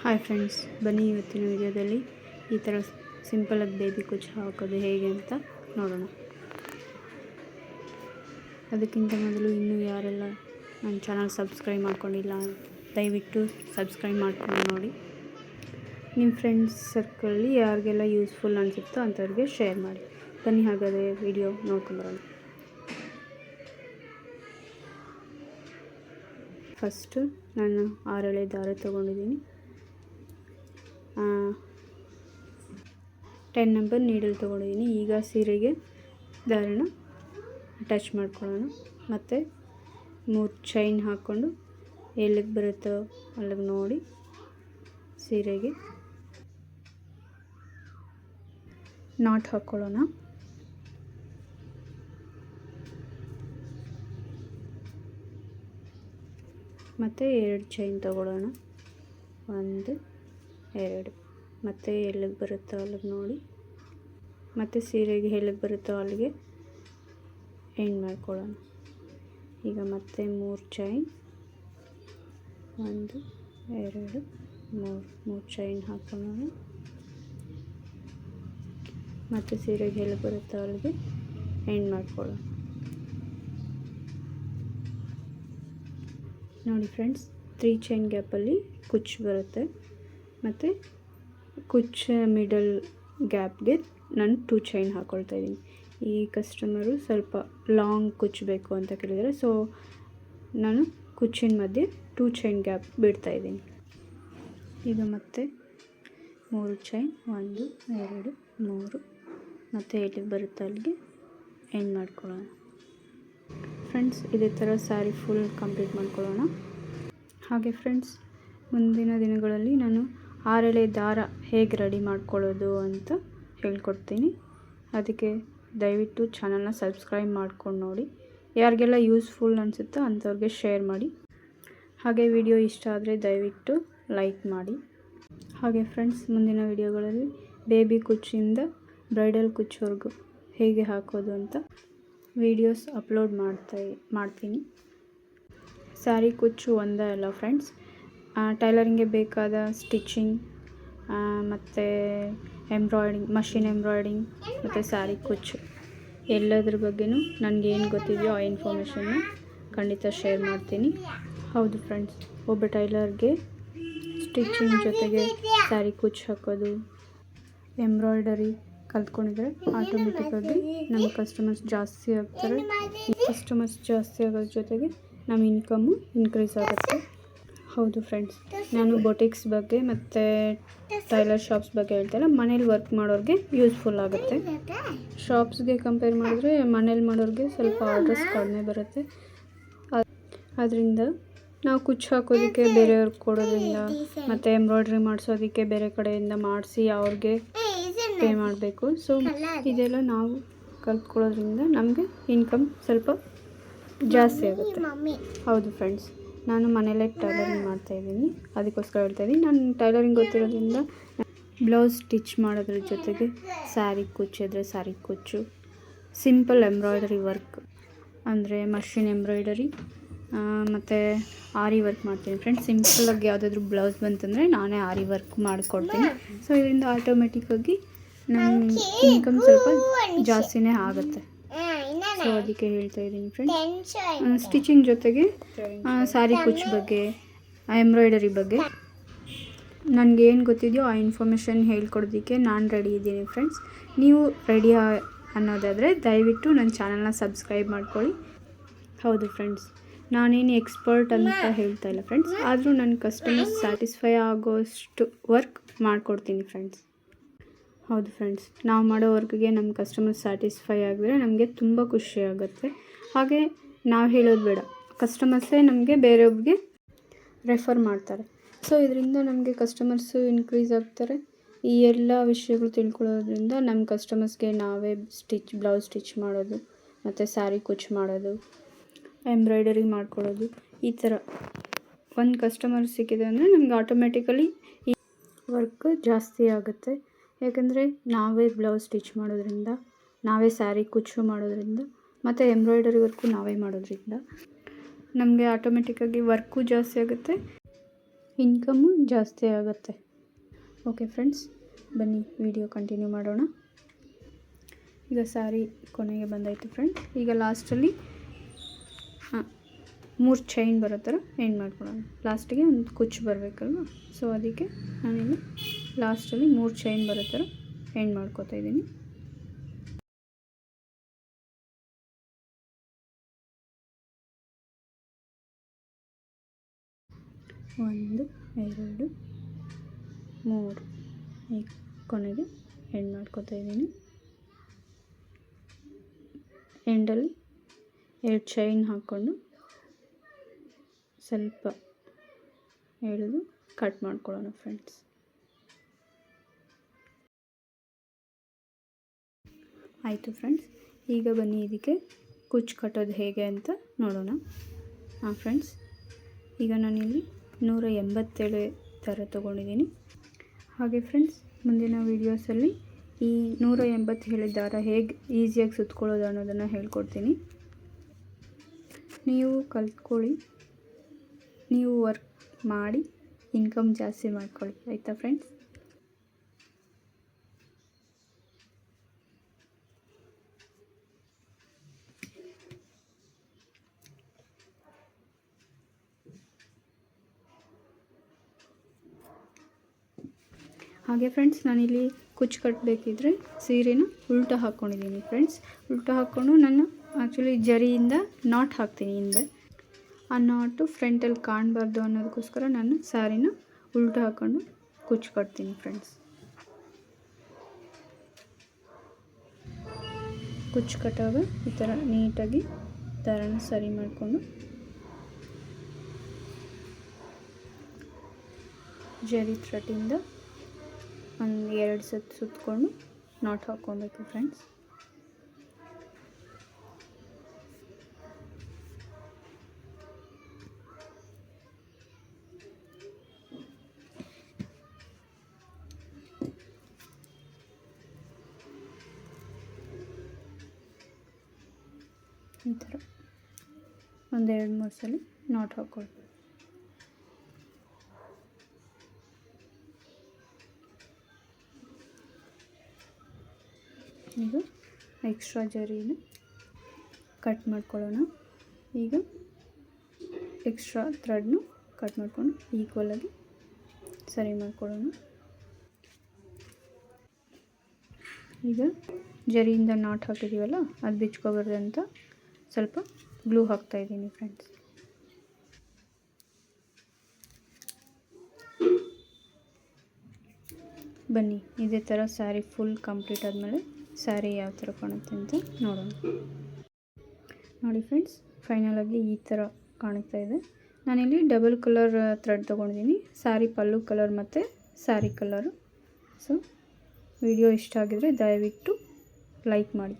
Hi friends, ಬನ್ನಿ ಇವತ್ತಿನ ವಿಡಿಯೋದಲ್ಲಿ ಈ ಥರ ಸಿಂಪಲಾಗಿ ಬೇಬಿ ಕುಚ್ಚು ಹಾಕೋದು ಹೇಗೆ ಅಂತ ನೋಡೋಣ. ಅದಕ್ಕಿಂತ ಮೊದಲು ಇನ್ನೂ ಯಾರೆಲ್ಲ ನನ್ನ ಚಾನಲ್ ಸಬ್ಸ್ಕ್ರೈಬ್ ಮಾಡ್ಕೊಂಡಿಲ್ಲ ದಯವಿಟ್ಟು ಸಬ್ಸ್ಕ್ರೈಬ್ ಮಾಡ್ಕೊಂಡು ನೋಡಿ. ನಿಮ್ಮ ಫ್ರೆಂಡ್ಸ್ ಸರ್ಕಲಲ್ಲಿ ಯಾರಿಗೆಲ್ಲ ಯೂಸ್ಫುಲ್ ಅನಿಸುತ್ತೋ ಅಂಥವ್ರಿಗೆ ಶೇರ್ ಮಾಡಿ. ಬನ್ನಿ ಹಾಗಾದರೆ ವಿಡಿಯೋ ನೋಡ್ಕೊಂಬರೋಣ. ಫಸ್ಟು ನಾನು 6 ಎಳೆ ದಾರ ತೊಗೊಂಡಿದ್ದೀನಿ. 10 ನಂಬರ್ ನೀಡಲ್ ತೊಗೊಂಡಿದ್ದೀನಿ. ಈಗ ಸೀರೆಗೆ ದಾರನ ಅಟ್ಯಾಚ್ ಮಾಡ್ಕೊಳ್ಳೋಣ. ಮತ್ತು 3 ಚೈನ್ ಹಾಕ್ಕೊಂಡು ಎಲ್ಲಿಗೆ ಬರುತ್ತೋ ಅಲ್ಲಿಗೆ ನೋಡಿ ಸೀರೆಗೆ ನಾಟ್ ಹಾಕ್ಕೊಳ್ಳೋಣ. ಮತ್ತು 2 ಚೈನ್ ತಗೊಳ್ಳೋಣ. 1 2 ಮತ್ತು ಎಲ್ಲಿಗೆ ಬರುತ್ತೋ ಅಲ್ಲಿಗೆ ನೋಡಿ ಮತ್ತು ಸೀರೆಗೆ ಎಲ್ಲಿಗೆ ಬರುತ್ತೋ ಅಲ್ಲಿಗೆ ಎಂಡ್ ಮಾಡ್ಕೊಳ್ಳೋಣ. ಈಗ ಮತ್ತೆ 3 ಚೈನ್ 1 2 3 ಚೈನ್ ಹಾಕೊಳ್ಳೋಣ. ಮತ್ತು ಸೀರೆಗೆ ಎಲ್ಲಿಗೆ ಬರುತ್ತೋ ಅಲ್ಲಿಗೆ ಎಂಡ್ ಮಾಡ್ಕೊಳ್ಳೋಣ. ನೋಡಿ ಫ್ರೆಂಡ್ಸ್, 3 ಚೈನ್ ಗ್ಯಾಪಲ್ಲಿ ಕುಚ್ಚು ಬರುತ್ತೆ. ಮತ್ತು ಕುಚ್ಚು ಮಿಡಲ್ ಗ್ಯಾಪ್ಗೆ ನಾನು 2 ಚೈನ್ ಹಾಕ್ಕೊಳ್ತಾ ಇದ್ದೀನಿ. ಈ ಕಸ್ಟಮರು ಸ್ವಲ್ಪ ಲಾಂಗ್ ಕುಚ್ಚು ಬೇಕು ಅಂತ ಕೇಳಿದರೆ, ಸೊ ನಾನು ಕುಚ್ಚಿನ ಮಧ್ಯೆ 2 ಚೈನ್ ಗ್ಯಾಪ್ ಬಿಡ್ತಾಯಿದ್ದೀನಿ. ಈಗ ಮತ್ತೆ 3 ಚೈನ್ 1 2 3 ಮತ್ತು ಎಲ್ಲಿಗೆ ಬರುತ್ತೆ ಅಲ್ಲಿಗೆ ಎಂಡ್ ಮಾಡ್ಕೊಳ್ಳೋಣ. ಫ್ರೆಂಡ್ಸ್, ಇದೇ ಥರ ಸ್ಯಾರಿ ಫುಲ್ ಕಂಪ್ಲೀಟ್ ಮಾಡ್ಕೊಳ್ಳೋಣ. ಹಾಗೆ ಫ್ರೆಂಡ್ಸ್, ಮುಂದಿನ ದಿನಗಳಲ್ಲಿ ನಾನು 6 ಎಳೆ ದಾರ ಹೇಗೆ ರೆಡಿ ಮಾಡ್ಕೊಳ್ಳೋದು ಅಂತ ಹೇಳ್ಕೊಡ್ತೀನಿ. ಅದಕ್ಕೆ ದಯವಿಟ್ಟು ಚಾನಲ್ನ ಸಬ್ಸ್ಕ್ರೈಬ್ ಮಾಡ್ಕೊಂಡು ನೋಡಿ. ಯಾರಿಗೆಲ್ಲ ಯೂಸ್ಫುಲ್ ಅನಿಸುತ್ತೋ ಅಂಥವ್ರಿಗೆ ಶೇರ್ ಮಾಡಿ. ಹಾಗೆ ವಿಡಿಯೋ ಇಷ್ಟ ಆದರೆ ದಯವಿಟ್ಟು ಲೈಕ್ ಮಾಡಿ. ಹಾಗೆ ಫ್ರೆಂಡ್ಸ್, ಮುಂದಿನ ವಿಡಿಯೋಗಳಲ್ಲಿ ಬೇಬಿ ಕುಚ್ಚಿಂದ ಬ್ರೈಡಲ್ ಕುಚ್ಚುವರೆಗೂ ಹೇಗೆ ಹಾಕೋದು ಅಂತ ವಿಡಿಯೋಸ್ ಅಪ್ಲೋಡ್ ಮಾಡ್ತೀನಿ. ಸ್ಯಾರಿ ಕುಚ್ಚು ಒಂದೇ ಅಲ್ಲ ಫ್ರೆಂಡ್ಸ್, ಟೈಲರಿಂಗ್ಗೆ ಬೇಕಾದ ಸ್ಟಿಚಿಂಗ್ ಮತ್ತು ಎಂಬ್ರಾಯ್ಡಿಂಗ್, ಮಷಿನ್ ಎಂಬ್ರಾಯ್ಡಿಂಗ್ ಮತ್ತು ಸ್ಯಾರಿ ಕುಚ್ಚು ಎಲ್ಲದ್ರ ಬಗ್ಗೆನೂ ನನಗೇನು ಗೊತ್ತಿದೆಯೋ ಆ ಇನ್ಫಾರ್ಮೇಷನ್ನ ಖಂಡಿತ ಶೇರ್ ಮಾಡ್ತೀನಿ. ಹೌದು ಫ್ರೆಂಡ್ಸ್, ಒಬ್ಬ ಟೈಲರ್ಗೆ ಸ್ಟಿಚಿಂಗ್ ಜೊತೆಗೆ ಸ್ಯಾರಿ ಕುಚ್ಚು ಹಾಕೋದು, ಎಂಬ್ರಾಯ್ಡರಿ ಕಲ್ತ್ಕೊಂಡಿದ್ರೆ ಆಟೋಮೆಟಿಕ್ಕಾಗಿ ನಮ್ಮ ಕಸ್ಟಮರ್ಸ್ ಜಾಸ್ತಿ ಆಗ್ತಾರೆ. ಕಸ್ಟಮರ್ಸ್ ಜಾಸ್ತಿ ಆಗೋದ್ರ ಜೊತೆಗೆ ನಮ್ಮ ಇನ್ಕಮ್ಮು ಇನ್ಕ್ರೀಸ್ ಆಗುತ್ತೆ. ಹೌದು ಫ್ರೆಂಡ್ಸ್, ನಾನು ಬೊಟಿಕ್ಸ್ ಬಗ್ಗೆ ಮತ್ತು ಟೈಲರ್ ಶಾಪ್ಸ್ ಬಗ್ಗೆ ಹೇಳ್ತಾಯಿಲ್ಲ, ಮನೇಲಿ ವರ್ಕ್ ಮಾಡೋರಿಗೆ ಯೂಸ್ಫುಲ್ ಆಗುತ್ತೆ. ಶಾಪ್ಸ್ಗೆ ಕಂಪೇರ್ ಮಾಡಿದ್ರೆ ಮನೇಲಿ ಮಾಡೋರಿಗೆ ಸ್ವಲ್ಪ ಆರ್ಡರ್ಸ್ ಕಡಿಮೆ ಬರುತ್ತೆ. ಅದರಿಂದ ನಾವು ಕುಚ್ಚು ಹಾಕೋದಕ್ಕೆ ಬೇರೆಯವ್ರಿಗೆ ಕೊಡೋದ್ರಿಂದ ಮತ್ತು ಎಂಬ್ರಾಯ್ಡ್ರಿ ಮಾಡಿಸೋದಕ್ಕೆ ಬೇರೆ ಕಡೆಯಿಂದ ಮಾಡಿಸಿ ಅವ್ರಿಗೆ ಪೇ ಮಾಡಬೇಕು. ಸೊ ಇದೆಲ್ಲ ನಾವು ಕಲ್ತ್ಕೊಳ್ಳೋದ್ರಿಂದ ನಮಗೆ ಇನ್ಕಮ್ ಸ್ವಲ್ಪ ಜಾಸ್ತಿ ಆಗುತ್ತೆ. ಹೌದು ಫ್ರೆಂಡ್ಸ್, ನಾನು ಮನೇಲೇ ಟೈಲರಿಂಗ್ ಮಾಡ್ತಾಯಿದ್ದೀನಿ. ಅದಕ್ಕೋಸ್ಕರ ಹೇಳ್ತಾಯಿದ್ದೀನಿ. ನಾನು ಟೈಲರಿಂಗ್ ಗೊತ್ತಿರೋದ್ರಿಂದ ಬ್ಲೌಸ್ ಸ್ಟಿಚ್ ಮಾಡೋದ್ರ ಜೊತೆಗೆ ಸ್ಯಾರಿ ಕುಚ್ಚು ಇದ್ದರೆ ಸ್ಯಾರಿ ಕುಚ್ಚು, ಸಿಂಪಲ್ ಎಂಬ್ರಾಯ್ಡರಿ ವರ್ಕ್ ಅಂದರೆ ಮಷಿನ್ ಎಂಬ್ರಾಯ್ಡರಿ ಮತ್ತು ಆರಿ ವರ್ಕ್ ಮಾಡ್ತೀನಿ ಫ್ರೆಂಡ್ಸ್. ಸಿಂಪಲಾಗಿ ಯಾವುದಾದ್ರೂ ಬ್ಲೌಸ್ ಬಂತಂದರೆ ನಾನೇ ಆರಿ ವರ್ಕ್ ಮಾಡಿಕೊಡ್ತೀನಿ. ಸೊ ಇದರಿಂದ ಆಟೋಮೆಟಿಕ್ಕಾಗಿ ನಮ್ಮ ಇನ್ಕಮ್ ಸ್ವಲ್ಪ ಜಾಸ್ತಿನೇ ಆಗುತ್ತೆ. ಸೊ ಅದಕ್ಕೆ ಹೇಳ್ತಾ ಇದ್ದೀನಿ ಫ್ರೆಂಡ್ಸ್. ಸ್ಟಿಚಿಂಗ್ ಜೊತೆಗೆ ಸ್ಯಾರಿ ಕುಚ್ಚು ಬಗ್ಗೆ, ಎಂಬ್ರಾಯ್ಡರಿ ಬಗ್ಗೆ ನನಗೇನು ಗೊತ್ತಿದೆಯೋ ಆ ಇನ್ಫಾರ್ಮೇಷನ್ ಹೇಳ್ಕೊಡೋದಕ್ಕೆ ನಾನು ರೆಡಿ ಇದ್ದೀನಿ ಫ್ರೆಂಡ್ಸ್. ನೀವು ರೆಡಿ ಅನ್ನೋದಾದರೆ ದಯವಿಟ್ಟು ನನ್ನ ಚಾನಲ್ನ ಸಬ್ಸ್ಕ್ರೈಬ್ ಮಾಡ್ಕೊಳ್ಳಿ. ಹೌದು ಫ್ರೆಂಡ್ಸ್, ನಾನೇನು ಎಕ್ಸ್ಪರ್ಟ್ ಅಂತ ಹೇಳ್ತಾ ಇಲ್ಲ ಫ್ರೆಂಡ್ಸ್, ಆದರೂ ನನ್ನ ಕಸ್ಟಮರ್ಸ್ ಸ್ಯಾಟಿಸ್ಫೈ ಆಗೋಷ್ಟು ವರ್ಕ್ ಮಾಡಿಕೊಡ್ತೀನಿ ಫ್ರೆಂಡ್ಸ್. ಹೌದು ಫ್ರೆಂಡ್ಸ್, ನಾವು ಮಾಡೋ ವರ್ಕ್ಗೆ ನಮ್ಮ ಕಸ್ಟಮರ್ ಸ್ಯಾಟಿಸ್ಫೈ ಆಗಿದ್ರೆ ನಮಗೆ ತುಂಬ ಖುಷಿ ಆಗುತ್ತೆ. ಹಾಗೆ ನಾವು ಹೇಳೋದು ಬೇಡ, ಕಸ್ಟಮರ್ಸೇ ನಮಗೆ ಬೇರೆಯವ್ರಿಗೆ ರೆಫರ್ ಮಾಡ್ತಾರೆ. ಸೊ ಇದರಿಂದ ನಮಗೆ ಕಸ್ಟಮರ್ಸು ಇನ್ಕ್ರೀಸ್ ಆಗ್ತಾರೆ. ಈ ಎಲ್ಲ ವಿಷಯಗಳು ತಿಳ್ಕೊಳ್ಳೋದ್ರಿಂದ ನಮ್ಮ ಕಸ್ಟಮರ್ಸ್ಗೆ ನಾವೇ ಬ್ಲೌಸ್ ಸ್ಟಿಚ್ ಮಾಡೋದು ಮತ್ತು ಸ್ಯಾರಿ ಕುಚ್ಚು ಮಾಡೋದು, ಎಂಬ್ರಾಯ್ಡರಿ ಮಾಡ್ಕೊಳ್ಳೋದು, ಈ ಥರ ಒಂದು ಕಸ್ಟಮರ್ ಸಿಕ್ಕಿದೆ ಅಂದರೆ ನಮ್ಗೆ ಆಟೋಮೆಟಿಕಲಿ ಈ ವರ್ಕ್ ಜಾಸ್ತಿ ಆಗುತ್ತೆ. ಯಾಕಂದರೆ ನಾವೇ ಬ್ಲೌಸ್ ಸ್ಟಿಚ್ ಮಾಡೋದ್ರಿಂದ, ನಾವೇ ಸ್ಯಾರಿ ಕುಚ್ಚು ಮಾಡೋದ್ರಿಂದ ಮತ್ತು ಎಂಬ್ರಾಯ್ಡರಿ ವರ್ಕು ನಾವೇ ಮಾಡೋದ್ರಿಂದ ನಮಗೆ ಆಟೋಮೆಟಿಕ್ಕಾಗಿ ವರ್ಕು ಜಾಸ್ತಿ ಆಗುತ್ತೆ, ಇನ್ಕಮ್ಮು ಜಾಸ್ತಿ ಆಗುತ್ತೆ. ಓಕೆ ಫ್ರೆಂಡ್ಸ್, ಬನ್ನಿ ವಿಡಿಯೋ ಕಂಟಿನ್ಯೂ ಮಾಡೋಣ. ಈಗ ಸ್ಯಾರಿ ಕೊನೆಗೆ ಬಂದಾಯಿತು ಫ್ರೆಂಡ್ಸ್. ಈಗ ಲಾಸ್ಟಲ್ಲಿ 3 ಚೈನ್ ಬರೋ ಥರ ಎಂಡ್ ಮಾಡ್ಕೊಳ್ಳೋಣ. ಲಾಸ್ಟಿಗೆ ಒಂದು ಕುಚ್ಚು ಬರಬೇಕಲ್ವ, ಸೊ ಅದಕ್ಕೆ ನಾನಿಲ್ಲಿ ಲಾಸ್ಟಲ್ಲಿ 3 ಚೈನ್ ಬರೋ ಥರ ಎಂಡ್ ಮಾಡ್ಕೋತಾ ಇದ್ದೀನಿ. ಒಂದು, 2, 3 ಈ ಕೊನೆಗೆ ಎಂಡ್ ಮಾಡ್ಕೋತಾ ಇದ್ದೀನಿ. ಎಂಡಲ್ಲಿ 2 ಚೈನ್ ಹಾಕ್ಕೊಂಡು ಸ್ವಲ್ಪ ಎಳೆದು ಕಟ್ ಮಾಡ್ಕೊಳ್ಳೋಣ ಫ್ರೆಂಡ್ಸ್. ಆಯಿತು ಫ್ರೆಂಡ್ಸ್, ಈಗ ಬನ್ನಿ ಇದಕ್ಕೆ ಕುಚ್ಚು ಕಟ್ಟೋದು ಹೇಗೆ ಅಂತ ನೋಡೋಣ. ಫ್ರೆಂಡ್ಸ್, ಈಗ ನಾನಿಲ್ಲಿ 187 ಥರ ತೊಗೊಂಡಿದ್ದೀನಿ. ಹಾಗೆ ಫ್ರೆಂಡ್ಸ್, ಮುಂದಿನ ವೀಡಿಯೋಸಲ್ಲಿ ಈ 187 ದಾರ ಹೇಗೆ ಈಸಿಯಾಗಿ ಸುತ್ಕೊಳ್ಳೋದು ಅನ್ನೋದನ್ನು ಹೇಳ್ಕೊಡ್ತೀನಿ. ನೀವು ಕಲ್ತ್ಕೊಳ್ಳಿ, ನೀವು ವರ್ಕ್ ಮಾಡಿ ಇನ್ಕಮ್ ಜಾಸ್ತಿ ಮಾಡ್ಕೊಳ್ಳಿ. ಆಯಿತಾ ಫ್ರೆಂಡ್ಸ್? ಹಾಗೆ ಫ್ರೆಂಡ್ಸ್, ನಾನಿಲ್ಲಿ ಕುಚ್ಚು ಕಟ್ಟಬೇಕಿದ್ರೆ ಸೀರೆನ ಉಲ್ಟಾ ಹಾಕ್ಕೊಂಡಿದ್ದೀನಿ ಫ್ರೆಂಡ್ಸ್. ಉಲ್ಟಾ ಹಾಕ್ಕೊಂಡು ನಾನು ಆ್ಯಕ್ಚುಲಿ ಜರಿಯಿಂದ ನಾಟ್ ಹಾಕ್ತೀನಿ ಹಿಂದೆ. ಆ ನಾಟು ಫ್ರಂಟಲ್ಲಿ ಕಾಣಬಾರ್ದು ಅನ್ನೋದಕ್ಕೋಸ್ಕರ ನಾನು ಸ್ಯಾರಿನ ಉಲ್ಟಾ ಹಾಕ್ಕೊಂಡು ಕುಚ್ಚು ಕಟ್ತೀನಿ ಫ್ರೆಂಡ್ಸ್. ಕುಚ್ಚು ಕಟ್ಟಾಗ ಈ ಥರ ನೀಟಾಗಿ ದಾರನ ಸರಿ ಮಾಡಿಕೊಂಡು ಜರಿ ಥ್ರೆಡ್ಡಿಂದ ಒಂದು 2 ಸತಿ ಸುತ್ತಕೊಂಡು ನಾಟ್ ಹಾಕ್ಕೊಬೇಕು ಫ್ರೆಂಡ್ಸ್. ಈ ಥರ ಒಂದು 2-3 ಸಲ ನಾಟ್ ಹಾಕ್ಕೊಳ್ಳಿ. ಈಗ ಎಕ್ಸ್ಟ್ರಾ ಜರಿನ ಕಟ್ ಮಾಡ್ಕೊಳ್ಳೋಣ. ಈಗ ಎಕ್ಸ್ಟ್ರಾ ಥ್ರೆಡ್ನು ಕಟ್ ಮಾಡ್ಕೊಂಡು ಈಕ್ವಲಾಗಿ ಸರಿ ಮಾಡ್ಕೊಳ್ಳೋಣ. ಈಗ ಜರಿಯಿಂದ ನಾಟ್ ಹಾಕಿದ್ದೀವಲ್ಲ, ಅದು ಬಿಚ್ಕೊಬಾರ್ದು ಅಂತ ಸ್ವಲ್ಪ ಗ್ಲೂ ಹಾಕ್ತಾಯಿದ್ದೀನಿ ಫ್ರೆಂಡ್ಸ್. ಬನ್ನಿ ಇದೇ ಥರ ಸ್ಯಾರಿ ಫುಲ್ ಕಂಪ್ಲೀಟ್ ಆದಮೇಲೆ ಸ್ಯಾರಿ ಯಾವ ಥರ ಕಾಣುತ್ತೆ ಅಂತ ನೋಡೋಣ. ನೋಡಿ ಫ್ರೆಂಡ್ಸ್, ಫೈನಲಾಗಿ ಈ ಥರ ಕಾಣ್ತಾ ಇದೆ. ನಾನಿಲ್ಲಿ ಡಬಲ್ ಕಲರ್ ಥ್ರೆಡ್ ತೊಗೊಂಡಿದ್ದೀನಿ, ಸ್ಯಾರಿ ಪಲ್ಲು ಕಲರ್ ಮತ್ತು ಸ್ಯಾರಿ ಕಲರು. ಸೊ ವಿಡಿಯೋ ಇಷ್ಟ ಆಗಿದರೆ ದಯವಿಟ್ಟು ಲೈಕ್ ಮಾಡಿ.